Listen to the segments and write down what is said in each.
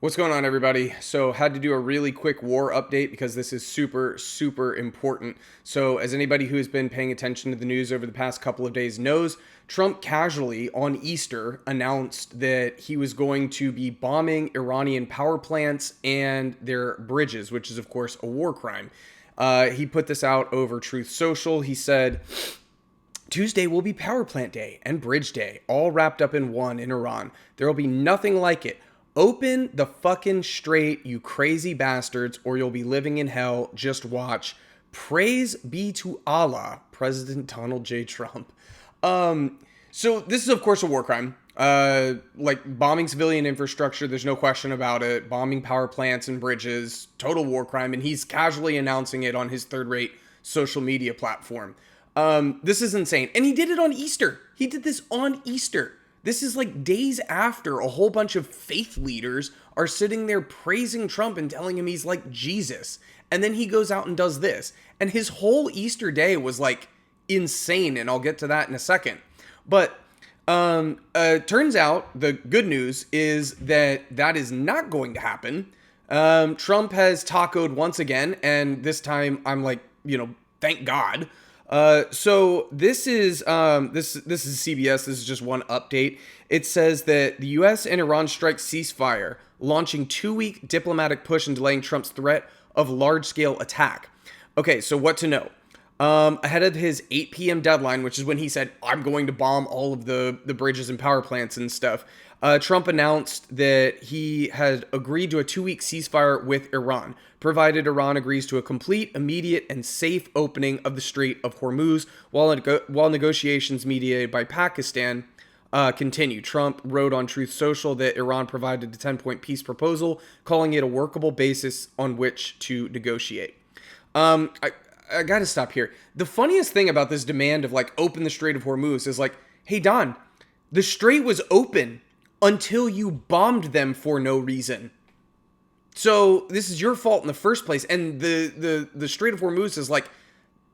What's going on, everybody? So, had to do a really quick war update because this is super, super important. So, as anybody who has been paying attention to the news over the past couple of days knows, Trump casually on Easter announced that he was going to be bombing Iranian power plants and their bridges, which is, of course, a war crime. He put this out over Truth Social. He said, Tuesday will be Power Plant Day and Bridge Day, all wrapped up in one in Iran. There will be nothing like it. Open the fucking strait, you crazy bastards, or you'll be living in hell. Just watch. Praise be to Allah, President Donald J. Trump. So this is, of course, a war crime. Like bombing civilian infrastructure, there's no question about it. Bombing power plants and bridges, total war crime. And he's casually announcing it on his third-rate social media platform. This is insane. And he did it on Easter. He did this on Easter. This is like days after a whole bunch of faith leaders are sitting there praising Trump and telling him he's like Jesus. And then he goes out and does this. And his whole Easter day was like insane. And I'll get to that in a second. But turns out the good news is that that is not going to happen. Trump has tacoed once again. And this time I'm like, thank God. So this is CBS. This is just one update. It says that the U.S. and Iran strike ceasefire, launching 2-week diplomatic push and delaying Trump's threat of large-scale attack. Okay, so what to know? Ahead of his 8 p.m. deadline, which is when he said, I'm going to bomb all of the bridges and power plants and stuff, Trump announced that he had agreed to a 2-week ceasefire with Iran, provided Iran agrees to a complete, immediate, and safe opening of the Strait of Hormuz while negotiations mediated by Pakistan continue. Trump wrote on Truth Social that Iran provided a 10-point peace proposal, calling it a workable basis on which to negotiate. I gotta stop here. The funniest thing about this demand of like open the Strait of Hormuz is like, hey Don, the strait was open until you bombed them for no reason. So this is your fault in the first place. And the Strait of Hormuz is like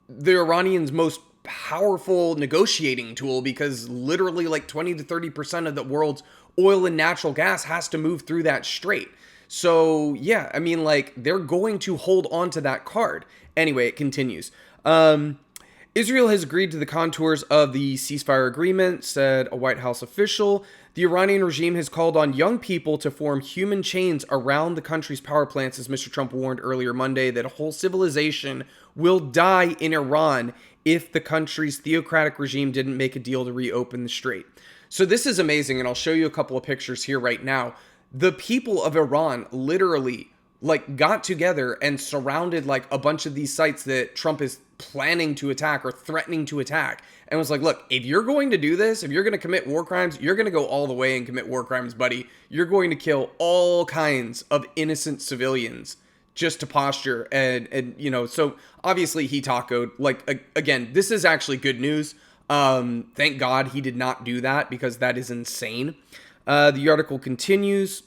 the Iranians' most powerful negotiating tool because literally like 20 to 30% of the world's oil and natural gas has to move through that strait. So yeah, I mean, like they're going to hold on to that card. Anyway, it continues. Israel has agreed to the contours of the ceasefire agreement, said a White House official. The Iranian regime has called on young people to form human chains around the country's power plants, as Mr. Trump warned earlier Monday that a whole civilization will die in Iran if the country's theocratic regime didn't make a deal to reopen the strait. So this is amazing, and I'll show you a couple of pictures here right now. The people of Iran literally like got together and surrounded like a bunch of these sites that Trump is planning to attack or threatening to attack, and was like, look, if you're going to do this, if you're going to commit war crimes, you're going to go all the way and commit war crimes, buddy. You're going to kill all kinds of innocent civilians just to posture. And so obviously he tacoed. Like, again, this is actually good news. Thank God he did not do that because that is insane. The article continues.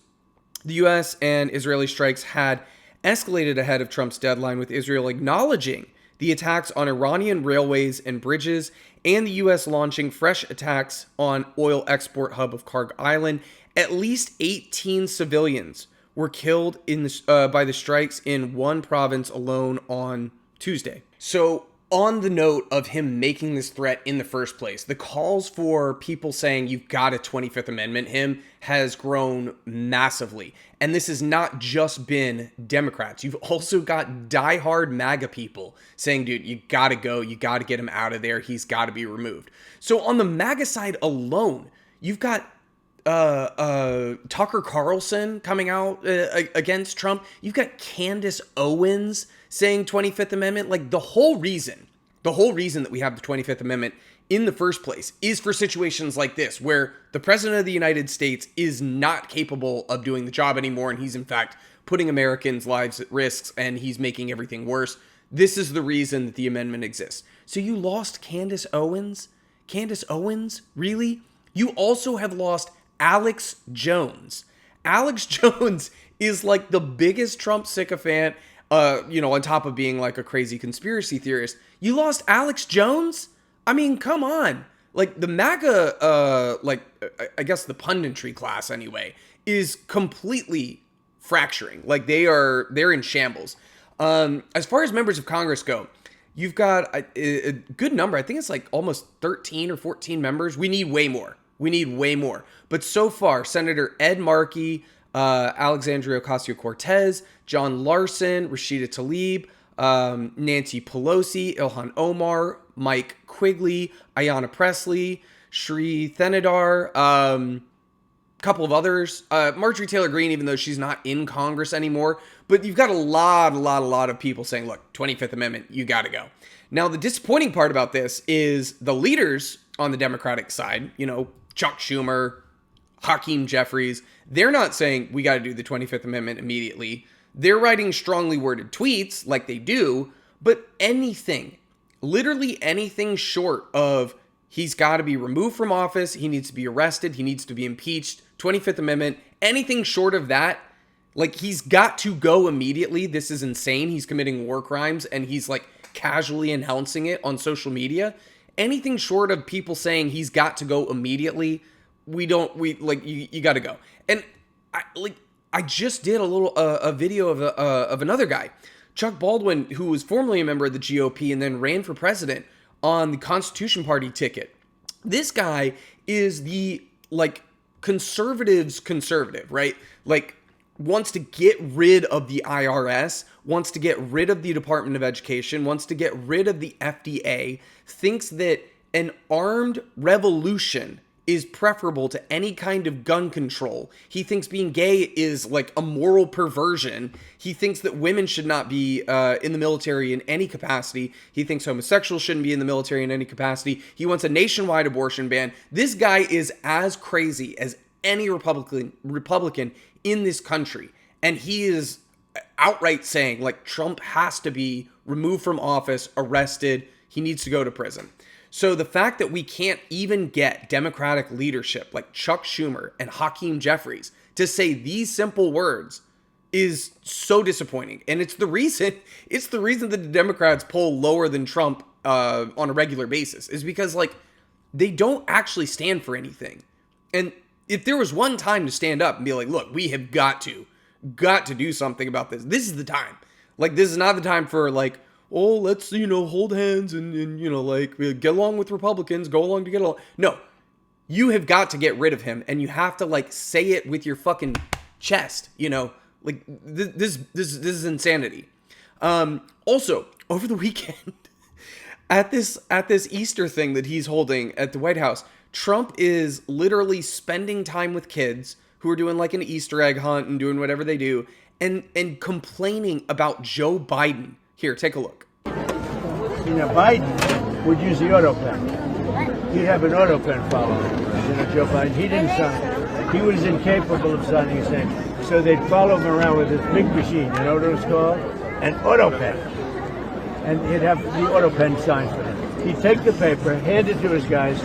The U.S. and Israeli strikes had escalated ahead of Trump's deadline, with Israel acknowledging the attacks on Iranian railways and bridges, and the U.S. launching fresh attacks on oil export hub of Karg Island. At least 18 civilians were killed by the strikes in one province alone on Tuesday. So, on the note of him making this threat in the first place, the calls for people saying you've got to 25th Amendment him has grown massively. And this has not just been Democrats. You've also got diehard MAGA people saying, dude, you got to go. You got to get him out of there. He's got to be removed. So on the MAGA side alone, you've got Tucker Carlson coming out against Trump. You've got Candace Owens saying 25th Amendment. Like the whole reason that we have the 25th Amendment in the first place is for situations like this, where the president of the United States is not capable of doing the job anymore. And he's in fact putting Americans' lives at risk, and he's making everything worse. This is the reason that the amendment exists. So you lost Candace Owens? Candace Owens? Really? You also have lost Alex Jones. Alex Jones is like the biggest Trump sycophant, on top of being like a crazy conspiracy theorist. You lost Alex Jones? I mean, come on. Like the MAGA, I guess the punditry class anyway, is completely fracturing. Like they're in shambles. As far as members of Congress go, you've got a good number. I think it's like almost 13 or 14 members. We need way more. But so far, Senator Ed Markey, Alexandria Ocasio-Cortez, John Larson, Rashida Tlaib, Nancy Pelosi, Ilhan Omar, Mike Quigley, Ayanna Pressley, Shri Thenadar, couple of others, Marjorie Taylor Greene, even though she's not in Congress anymore. But you've got a lot of people saying, look, 25th Amendment, you got to go. Now, the disappointing part about this is the leaders on the Democratic side, Chuck Schumer, Hakeem Jeffries, they're not saying we got to do the 25th Amendment immediately. They're writing strongly worded tweets like they do, but anything, literally anything short of he's got to be removed from office, he needs to be arrested, he needs to be impeached, 25th Amendment, anything short of that, like he's got to go immediately. This is insane. He's committing war crimes and he's like casually announcing it on social media. Anything short of people saying he's got to go immediately, you got to go. And I just did a video of another guy, Chuck Baldwin, who was formerly a member of the GOP and then ran for president on the Constitution Party ticket. This guy is the conservatives conservative, right? Like wants to get rid of the IRS, wants to get rid of the Department of Education, wants to get rid of the FDA, thinks that an armed revolution is preferable to any kind of gun control. He thinks being gay is like a moral perversion. He thinks that women should not be in the military in any capacity. He thinks homosexuals shouldn't be in the military in any capacity. He wants a nationwide abortion ban. This guy is as crazy as any Republican in this country. And he is outright saying like Trump has to be removed from office, arrested. He needs to go to prison. So the fact that we can't even get Democratic leadership like Chuck Schumer and Hakeem Jeffries to say these simple words is so disappointing. And it's the reason that the Democrats poll lower than Trump on a regular basis is because like they don't actually stand for anything. And if there was one time to stand up and be like, look, we have got to do something about this. This is the time. Like, this is not the time for like, oh, let's, hold hands and get along with Republicans, go along to get along. No, you have got to get rid of him and you have to like say it with your fucking chest, like this is insanity. Also over the weekend at this Easter thing that he's holding at the White House, Trump is literally spending time with kids who are doing like an Easter egg hunt and doing whatever they do and complaining about Joe Biden. Here, take a look. Biden would use the auto pen. He'd have an auto pen following. Joe Biden, he didn't sign. He was incapable of signing his name. So they'd follow him around with this big machine. You know what it was called? An auto pen. And he'd have the auto pen signed for him. He'd take the paper, hand it to his guys,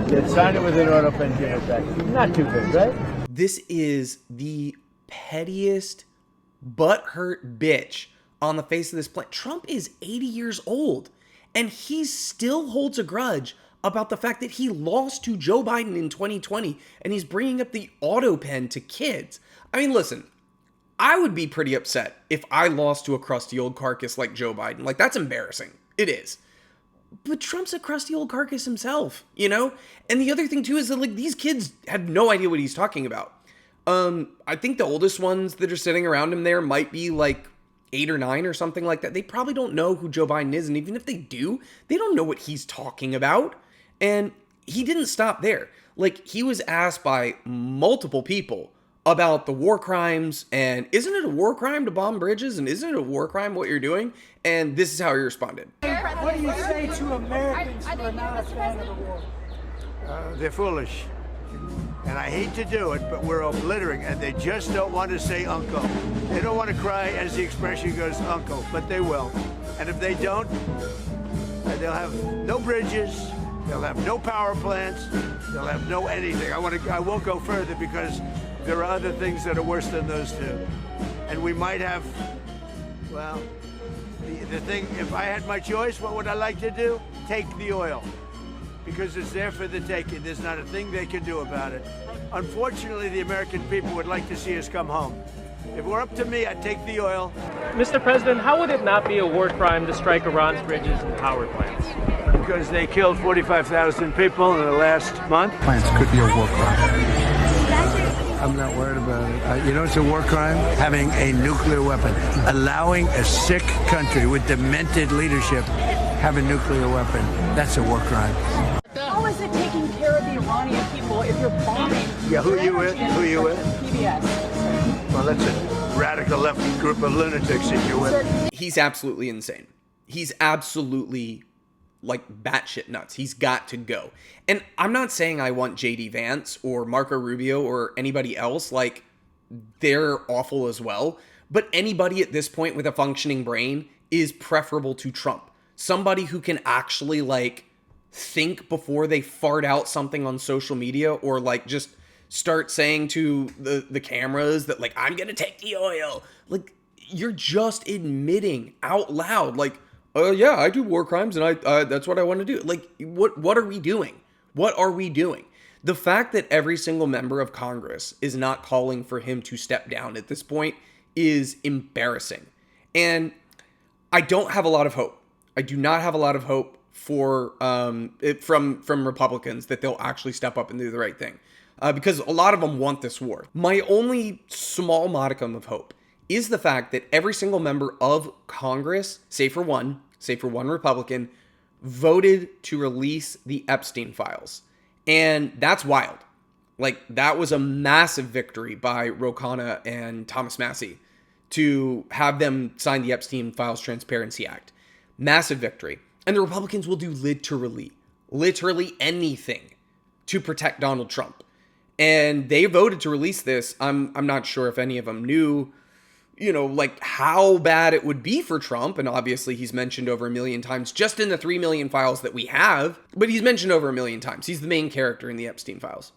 they'd sign it with an auto pen, give it back. Not too big, right? This is the pettiest, butthurt bitch on the face of this planet. Trump is 80 years old, and he still holds a grudge about the fact that he lost to Joe Biden in 2020, and he's bringing up the auto pen to kids. I mean, listen, I would be pretty upset if I lost to a crusty old carcass like Joe Biden. Like, that's embarrassing. It is. But Trump's a crusty old carcass himself, And the other thing, too, is that, like, these kids have no idea what he's talking about. I think the oldest ones that are sitting around him there might be, like, 8 or 9 or something like that. They probably don't know who Joe Biden is. And even if they do, they don't know what he's talking about. And he didn't stop there. Like, he was asked by multiple people about the war crimes. And isn't it a war crime to bomb bridges? And isn't it a war crime what you're doing? And this is how he responded. What do you say to Americans who are not a fan of the war? They're foolish. And I hate to do it, but we're obliterating, and they just don't want to say uncle. They don't want to cry as the expression goes, uncle, but they will. And if they don't, they'll have no bridges, they'll have no power plants, they'll have no anything. I won't go further because there are other things that are worse than those two. And we might have, well, the thing, if I had my choice, what would I like to do? Take the oil. Because it's there for the taking. There's not a thing they can do about it. Unfortunately, the American people would like to see us come home. If it were up to me, I'd take the oil. Mr. President, how would it not be a war crime to strike Iran's bridges and power plants? Because they killed 45,000 people in the last month. Plants could be a war crime. I'm not worried about it. You know it's a war crime? Having a nuclear weapon. Allowing a sick country with demented leadership have a nuclear weapon. That's a war crime. How is it taking care of the Iranian people if you're bombing? Yeah, who you with? Who you with? PBS. Well, that's a radical left group of lunatics that you're with. He's absolutely insane. He's absolutely like batshit nuts. He's got to go. And I'm not saying I want JD Vance or Marco Rubio or anybody else. Like, they're awful as well. But anybody at this point with a functioning brain is preferable to Trump. Somebody who can actually like think before they fart out something on social media, or like just start saying to the cameras that like, I'm gonna take the oil. Like, you're just admitting out loud like, yeah, I do war crimes and I that's what I want to do. Like, what are we doing? What are we doing? The fact that every single member of Congress is not calling for him to step down at this point is embarrassing. And I don't have a lot of hope. I do not have a lot of hope for from Republicans that they'll actually step up and do the right thing. Because a lot of them want this war. My only small modicum of hope is the fact that every single member of Congress, save for one Republican, voted to release the Epstein files. And that's wild. Like, that was a massive victory by Ro Khanna and Thomas Massie to have them sign the Epstein Files Transparency Act. Massive victory. And the Republicans will do literally anything to protect Donald Trump. And they voted to release this. I'm not sure if any of them knew, you know, like how bad it would be for Trump. And obviously he's mentioned over 1 million times just in the 3 million files that we have, but he's mentioned over 1 million times. He's the main character in the Epstein files.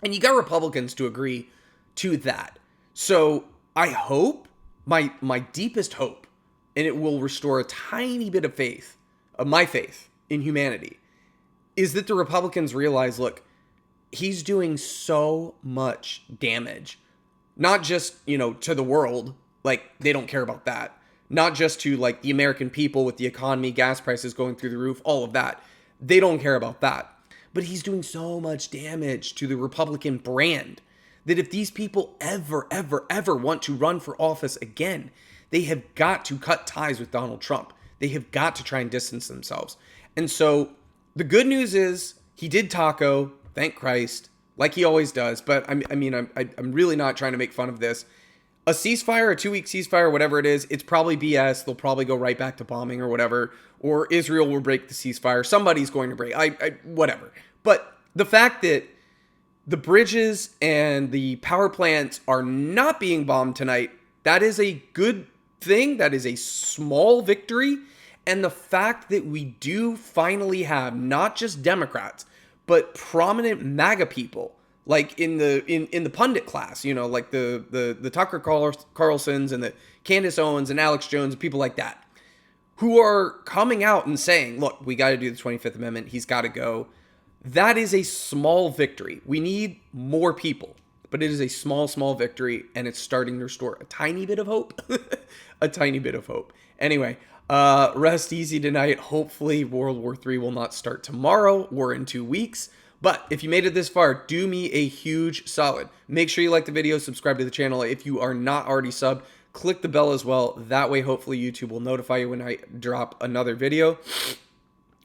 And you got Republicans to agree to that. So I hope, my deepest hope, and it will restore a tiny bit of faith, of my faith in humanity, is that the Republicans realize, look, he's doing so much damage, not just, you know, to the world. Like, they don't care about that. Not just to, like, the American people with the economy, gas prices going through the roof, all of that. They don't care about that. But he's doing so much damage to the Republican brand that if these people ever want to run for office again, they have got to cut ties with Donald Trump. They have got to try and distance themselves. And so the good news is he did taco, thank Christ, like he always does. But I'm really not trying to make fun of this. A ceasefire, a 2-week ceasefire, whatever it is, it's probably BS. They'll probably go right back to bombing or whatever. Or Israel will break the ceasefire. Somebody's going to break. Whatever. But the fact that the bridges and the power plants are not being bombed tonight, that is a good thing. That is a small victory. And the fact that we do finally have not just Democrats, but prominent MAGA people, like in the pundit class, you know, like the Tucker Carlsons and the Candace Owens and Alex Jones and people like that, who are coming out and saying, look, we got to do the 25th Amendment. He's got to go. That is a small victory. We need more people, but it is a small victory, and it's starting to restore a tiny bit of hope. A tiny bit of hope. Anyway, rest easy tonight. Hopefully World War III will not start tomorrow. We're in 2 weeks. But if you made it this far, do me a huge solid. Make sure you like the video, subscribe to the channel. If you are not already subbed, click the bell as well. That way, hopefully, YouTube will notify you when I drop another video.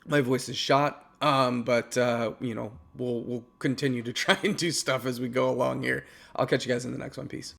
My voice is shot, but you know, we'll continue to try and do stuff as we go along here. I'll catch you guys in the next one. Peace.